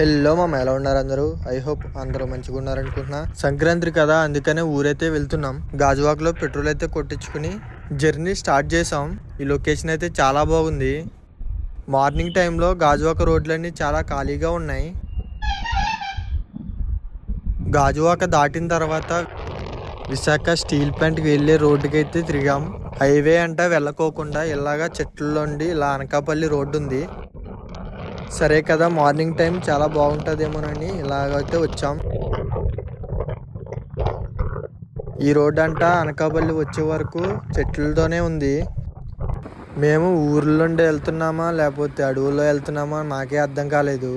Hello మామ, ఎలా ఉన్నారు అందరూ? ఐ హోప్ అందరూ మంచిగా ఉన్నారనుకుంటున్నా. సంక్రాంతి కదా, అందుకనే ఊరైతే వెళ్తున్నాం. గాజువాకలో పెట్రోల్ అయితే కొట్టించుకుని జర్నీ స్టార్ట్ చేసాం. ఈ లొకేషన్ అయితే చాలా బాగుంది. మార్నింగ్ టైంలో గాజువాక రోడ్లన్నీ చాలా ఖాళీగా ఉన్నాయి. గాజువాక దాటిన తర్వాత విశాఖ స్టీల్ ప్లాంట్కి వెళ్ళే రోడ్డుకి అయితే తిరిగాం. హైవే అంట వెళ్ళకోకుండా ఇలాగా చెట్లలోండి ఇలా అనకాపల్లి రోడ్డు ఉంది. సరే కదా, మార్నింగ్ టైం చాలా బాగుంటుందేమోనని ఇలాగైతే వచ్చాం. ఈ రోడ్ అంట అనకాపల్లి వచ్చే వరకు చెట్లతోనే ఉంది. మేము ఊర్లోండి వెళ్తున్నామా లేకపోతే అడవుల్లో వెళ్తున్నామా మాకే అర్థం కాలేదు.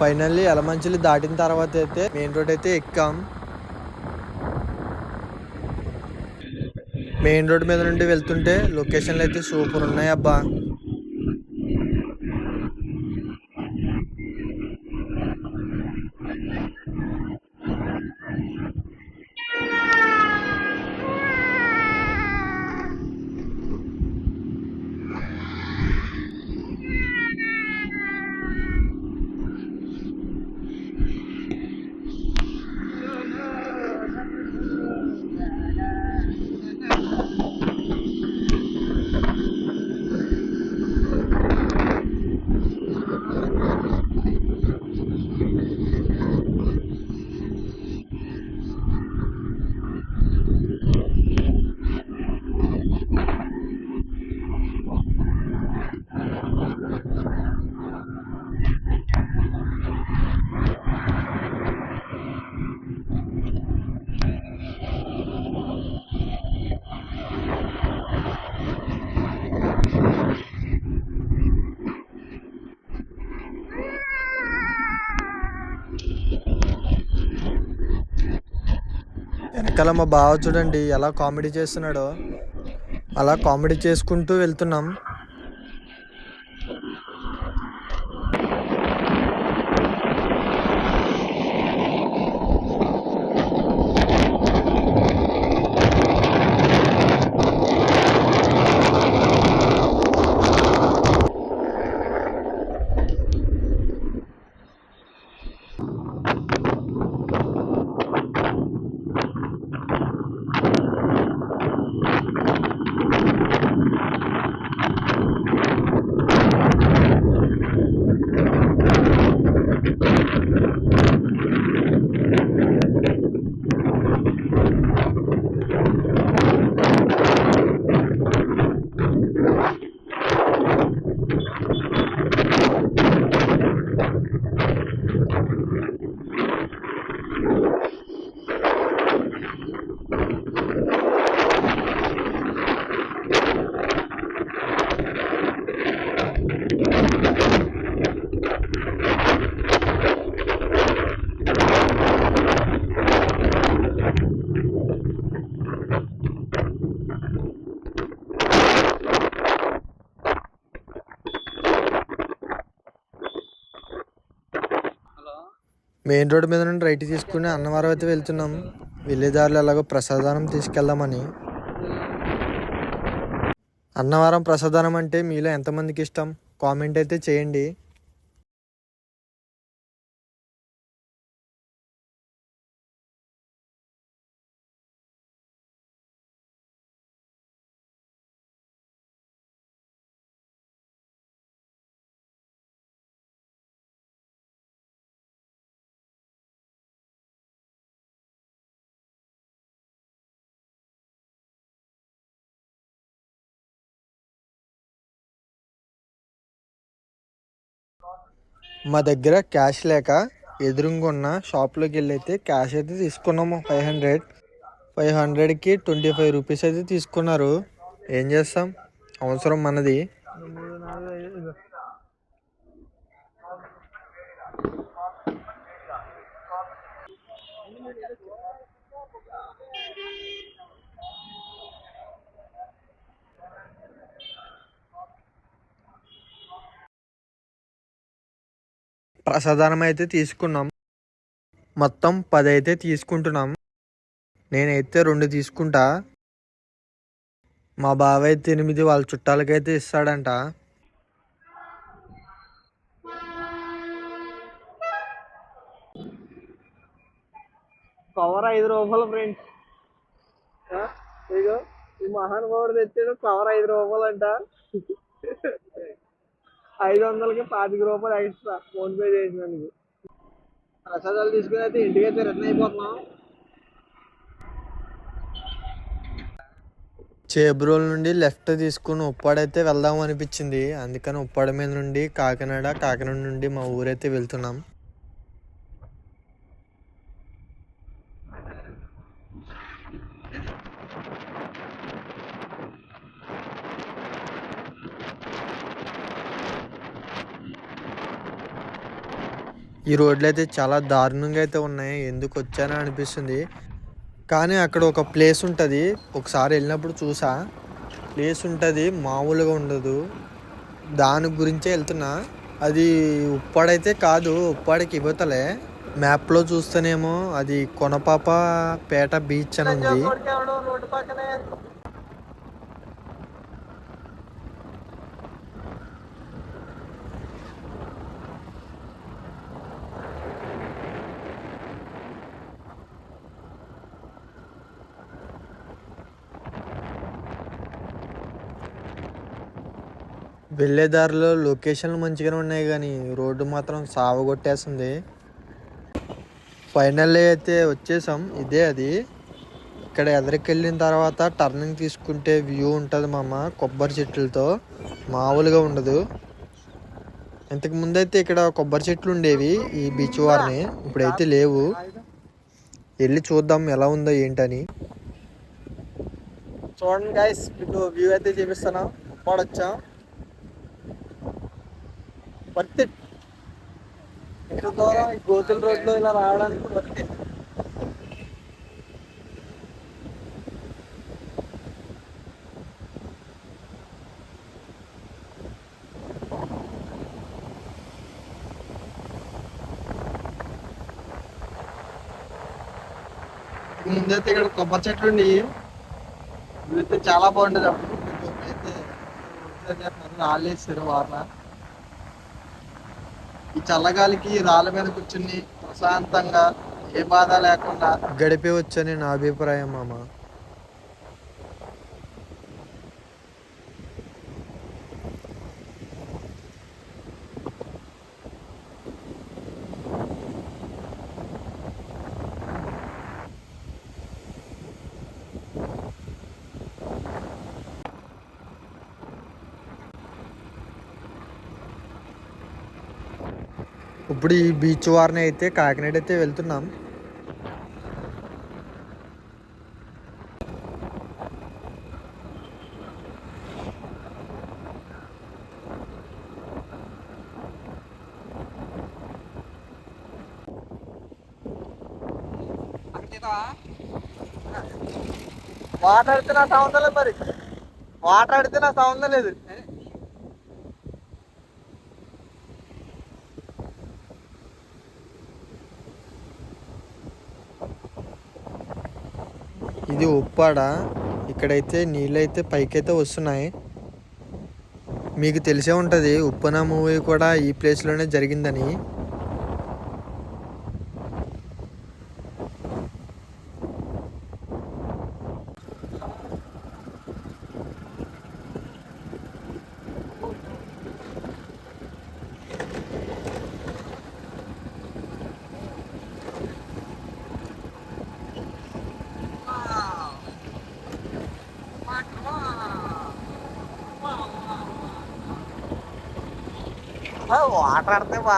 ఫైనల్లీ యలమంచిలి దాటిన తర్వాత అయితే మెయిన్ రోడ్ అయితే ఎక్కాం. మెయిన్ రోడ్ మీద నుండి వెళ్తుంటే లొకేషన్లు అయితే సూపర్ ఉన్నాయి అబ్బా. వెనకాల మా బావ చూడండి ఎలా కామెడీ చేస్తున్నాడో. అలా కామెడీ చేసుకుంటూ వెళ్తున్నాం. మెయిన్ రోడ్ మీద నుండి రైట్ తీసుకుని అన్నవరం అయితే వెళ్తున్నాం. వెళ్ళేదారిలో ఎలాగో ప్రసాదానం తీసుకెళ్దామని. అన్నవరం ప్రసాదానం అంటే మీలో ఎంతమందికి ఇష్టం కామెంట్ అయితే చేయండి. మా దగ్గర క్యాష్ లేక ఎదురుగున్న షాప్లోకి వెళ్ళి అయితే క్యాష్ అయితే తీసుకున్నాము. 500కి 25 రూపీస్ అయితే తీసుకున్నారు. ఏం చేస్తాం, అవసరం మనది. ప్రసాదానం అయితే తీసుకున్నాం. మొత్తం 10 అయితే తీసుకుంటున్నాం. నేనైతే 2 తీసుకుంటా. మా బాబాయ్ అయితే 8 వాళ్ళ చుట్టాలకైతే ఇస్తాడంట. కవర్ 5 రూపాయలు ఫ్రెండ్స్. ఇగో ఈ మహానుభావుడు తెచ్చాడు కవర్ 5 రూపాయలు అంట. 500కి 25 రూపాయలు ఎక్స్ట్రా ఫోన్ పే చేసినందుకు. ప్రసాదాలు తీసుకుని అయితే ఇంటికైతే రిటర్న్ అయిపోతున్నాం. చేబ్రోల్ నుండి లెఫ్ట్ తీసుకుని ఉప్పాడైతే వెళ్దాం అనిపించింది. అందుకని ఉప్పాడ మీద నుండి కాకినాడ, కాకినాడ నుండి మా ఊరైతే వెళ్తున్నాం. ఈ రోడ్లు అయితే చాలా దారుణంగా అయితే ఉన్నాయి. ఎందుకు వచ్చానో అనిపిస్తుంది. కానీ అక్కడ ఒక ప్లేస్ ఉంటుంది, ఒకసారి వెళ్ళినప్పుడు చూసా. ప్లేస్ ఉంటుంది, మామూలుగా ఉండదు. దాని గురించే వెళ్తున్నా. అది ఉప్పాడైతే కాదు, ఉప్పాడికి ఇవ్వతలే. మ్యాప్లో చూస్తేనేమో అది కొనపాప పేట బీచ్ అని ఉంది. రోడ్డు పక్కనే వెళ్ళే దారిలో లొకేషన్లు మంచిగానే ఉన్నాయి, కానీ రోడ్డు మాత్రం సావగొట్టేస్తుంది. ఫైనల్ అయితే వచ్చేసాం. ఇదే అది. ఇక్కడ ఎదరికి వెళ్ళిన తర్వాత టర్నింగ్ తీసుకుంటే వ్యూ ఉంటుంది మామ, కొబ్బరి చెట్లతో. మామూలుగా ఉండదు. ఇంతకు ముందైతే ఇక్కడ కొబ్బరి చెట్లు ఉండేవి ఈ బీచ్ వారిని, ఇప్పుడైతే లేవు. వెళ్ళి చూద్దాం ఎలా ఉందో ఏంటని. చూడండి గైస్, మీకు వ్యూ అయితే చూపిస్తాను. ఉప్పాడొచ్చాం. Worth it. ఇంత దూరం ఈ గోతుల రోడ్లో ఇలా రావడానికి వర్త్ ఇట్. ముందైతే ఇక్కడ కొబ్బరి చెట్లు ఉండి అయితే చాలా బాగుంటుంది. అప్పుడు అయితే రాళ్ళేస్తారు వారన. ఈ చల్లగాలికి రాళ్ళ మీద కూర్చుని ప్రశాంతంగా ఏ బాధ లేకుండా గడిపే వచ్చని నా అభిప్రాయం మామ. ఇప్పుడు ఈ బీచ్ వారిని అయితే కాకినాడ అయితే వెళ్తున్నాం. వాటర్ ఆడితే నా సౌండ్ లేదు. మరి వాటర్ ఆడితే నా సౌండ్ లేదు. ఇది ఉప్పాడ. ఇక్కడైతే నీళ్ళైతే పైకైతే వస్తున్నాయి. మీకు తెలిసే ఉంటుంది, ఉప్పన మూవీ కూడా ఈ ప్లేస్లోనే జరిగిందని. వాటర్ ఆడితే బా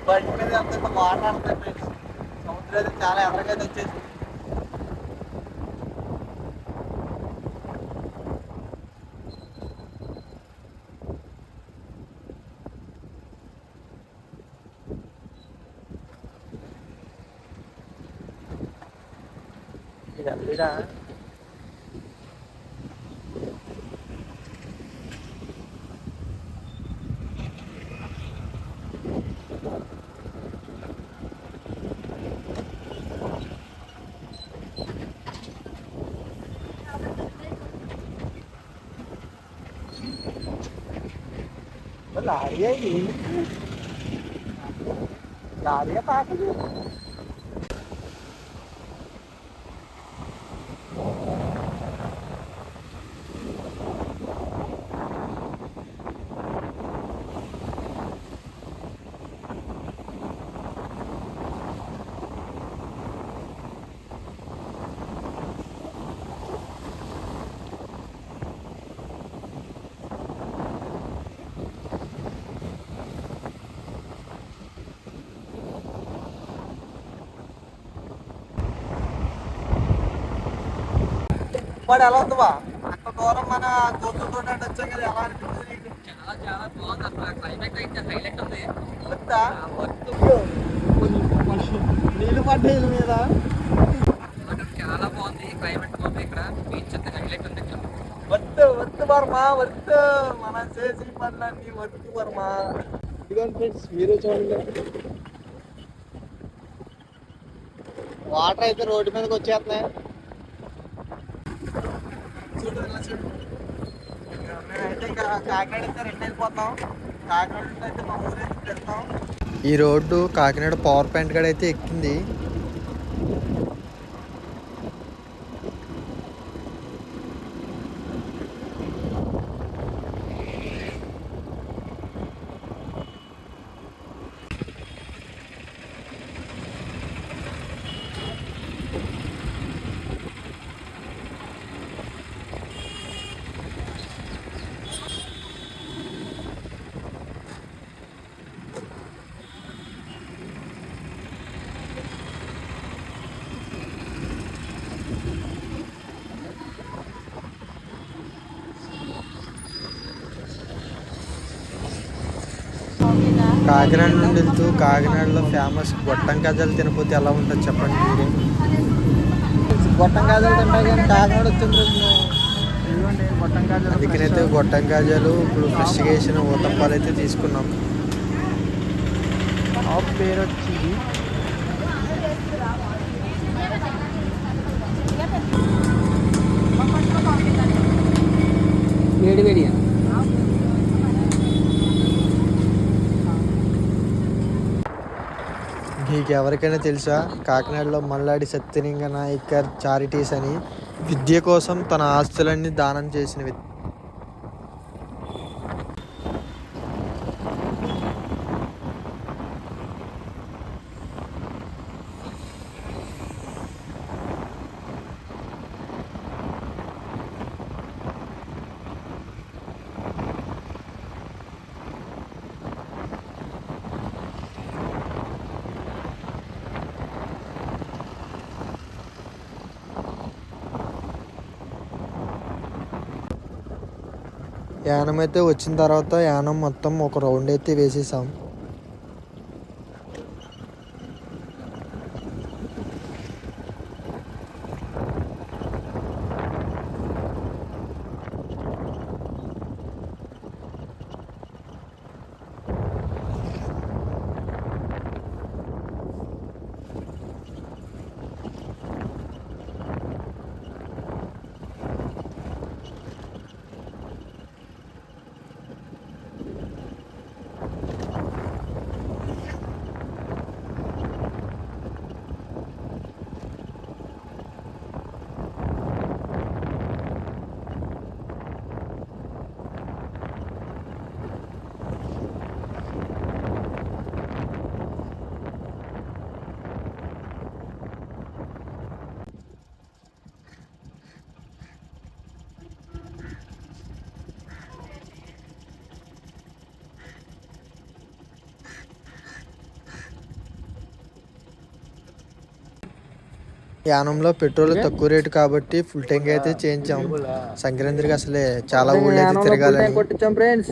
బండి మీద వెళ్తే వాటర్ ఆడతాయి ఫ్రెండ్స్. సముద్రం అయితే చాలా ఎదరకైతే వచ్చేసి లారీ లారీ పాకదు. వాడు ఎలా ఉందా అంత దూరం మన దోస్తులతో వచ్చాం కదా, ఎలా అనిపించింది నీకు? చాలా చాలా బాగుంది అసలు. క్లైమేట్ అయితే హైలైట్ ఉంది. వద్దా నీళ్ళు పడ్డాయి మీద. అక్కడ చాలా బాగుంది, క్లైమేట్ బాగుంది. ఇక్కడ బీచ్ అంతా హైలైట్ ఉంది. వద్దు వద్దు వర్మ, వద్దు మన చేసి పనులన్నీ వద్దు వర్మ. ఇదిగోండి ఫ్రెండ్స్, మీరు చూడండి, వాటర్ అయితే రోడ్డు మీదకి వచ్చేస్తున్నాయి. మేమైతే ఇంకా కాకినాడ అయితే రిటర్న్ వెళ్ళిపోతాం. కాకినాడ అయితే మా ఊరైతే వెళ్తాం. ఈ రోడ్డు కాకినాడ పవర్ పాయింట్ కాడ అయితే ఎక్కింది. కాకినాడ నుండి వెళ్తూ కాకినాడలో ఫేమస్ గొట్టం కాజాలు తినకపోతే ఎలా ఉంటుంది చెప్పండి మీరే. గొట్టం కాజాలు తింటాయి కానీ కాకినాడ వచ్చింది ఇదిగోండి గొట్టం కాజాలు. అందుకనైతే గొట్టం కాజాలు ఇప్పుడు ఫ్రెష్గా వేసిన ఊతప్పాలు అయితే తీసుకున్నాం. షాప్ పేరు వచ్చి వేడి వేడి మీకు ఎవరికైనా తెలుసా, కాకినాడలో మల్లాడి సత్యలింగ నాయకర్ చారిటీస్ అని విద్య కోసం తన ఆస్తులన్నీ దానం చేసిన వ్యక్తి. యానం అయితే వచ్చిన తర్వాత యానం మొత్తం ఒక రౌండ్ అయితే వేసేసాం. యానంలో పెట్రోల్ తక్కువ రేటు కాబట్టి ఫుల్ ట్యాంక్ అయితే చేయించాం. సంక్రాంతికి అసలే చాలా ఊళ్ళు అయితే తిరగాలని. కొట్టించాం ఫ్రెండ్స్.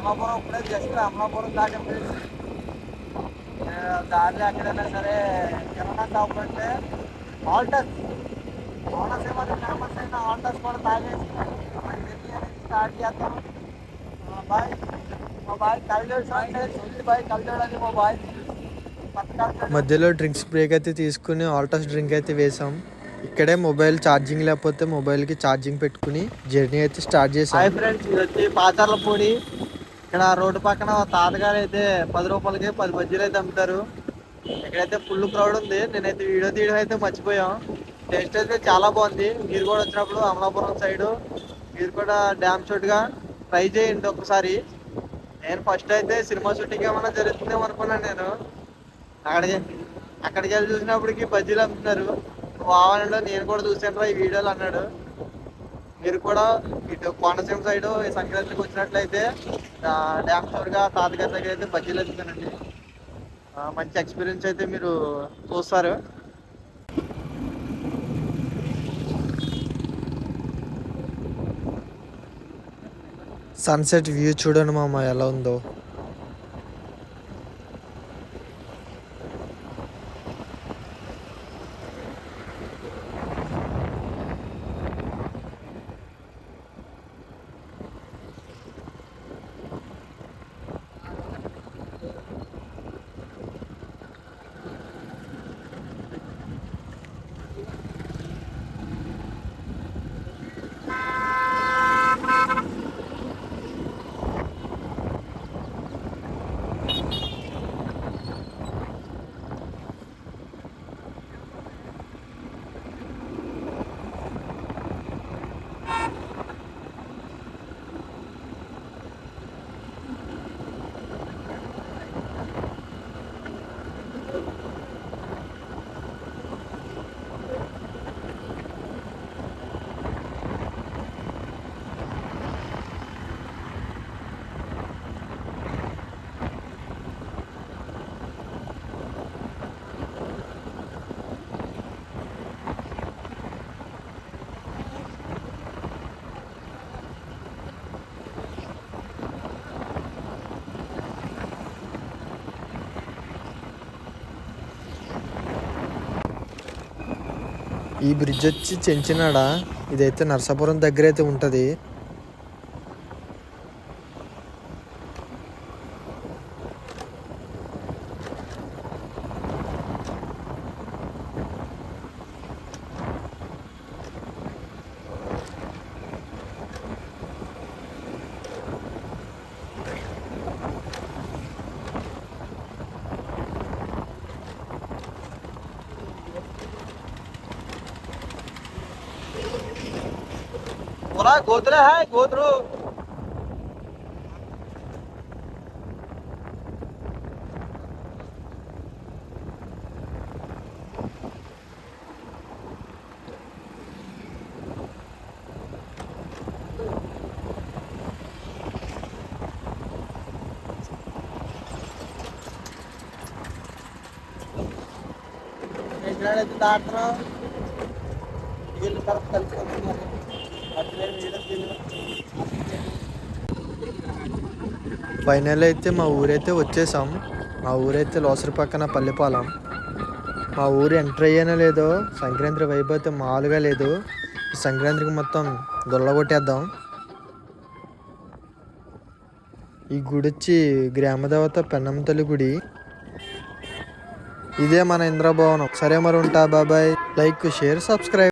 అమలాపురం ఇప్పుడే జస్ట్ అమలాపురం దాటాం ఫ్రెండ్స్. దారిలో ఎక్కడైనా సరే కిరాణా షాప్ అంటే ఆల్టస్ కోనసీమలో ఫేమస్ అయిన ఆల్టస్ కూడా తాగేసి మన జర్నీ అనేది స్టార్ట్ చేద్దాం. బాయ్ మా బాయ్ కల్జోడ్ సాంగ్ బాయ్ కల్జోడ్ అని మా బాయ్ మధ్యలో డ్రింక్స్ బ్రేక్ అయితే తీసుకుని ఆల్టస్ డ్రింక్ అయితే వేసాం. ఇక్కడే మొబైల్ ఛార్జింగ్ లేకపోతే మొబైల్కి ఛార్జింగ్ పెట్టుకుని జర్నీ అయితే స్టార్ట్ చేసాం. హాయ్ ఫ్రెండ్స్, ఇది వచ్చి పాచర్లపూడి. ఇక్కడ రోడ్డు పక్కన తాతగారు అయితే 10 రూపాయలకి 10 బజ్జీలు అయితే అమ్ముతారు. ఇక్కడైతే ఫుల్ క్రౌడ్ ఉంది. నేనైతే వీడియో తీయడం అయితే మర్చిపోయాం. టేస్ట్ అయితే చాలా బాగుంది. మీరు కూడా వచ్చినప్పుడు అమలాపురం సైడ్ మీరు కూడా డ్యామ్ షూట్గా ట్రై చేయండి ఒకసారి. నేను ఫస్ట్ అయితే సినిమా షూటింగ్ ఏమైనా జరుగుతుందేమో అనుకున్నాను. నేను అక్కడికి వెళ్ళి చూసినప్పటికి బజ్జీలు అమ్ముతున్నారు. వావనంలో నేను కూడా చూసాను ఈ వీడియోలు అన్నాడు. మీరు కూడా ఇటు కోనసీమ సైడ్ ఈ సంక్రాంతికి వచ్చినట్లయితే డ్యామ్ షూర్గా తాతగారి దగ్గర అయితే బజ్జీలు వెళ్తానండి. మంచి ఎక్స్పీరియన్స్ అయితే మీరు చూస్తారు. సన్సెట్ వ్యూ చూడండి మామ ఎలా ఉందో. ఈ బ్రిడ్జ్ వచ్చి చెంచినాడ. ఇదైతే నరసాపురం దగ్గర అయితే ఉంటుంది. बोला गोदरे है गोदरू. ఎక్కడైతే దాటరా వీళ్ళు కరెక్ట్ కలుపుకుంటున్నారు. ఫైనల్ అయితే మా ఊరైతే వచ్చేసాం. మా ఊరైతే లోసరి పక్కన పల్లెపాలెం. మా ఊరు ఎంటర్ అయ్యానో లేదో సంక్రాంతి వైపు అయితే మామూలుగా లేదు. ఈ సంక్రాంతికి మొత్తం దొల్లగొట్టేద్దాం. ఈ గుడి వచ్చి గ్రామదేవత పెన్నమ్మ తల్లి గుడి. ఇదే మన ఇంద్రభవనం. సరే మరి ఉంటా, బాబాయ్. Like, share, subscribe.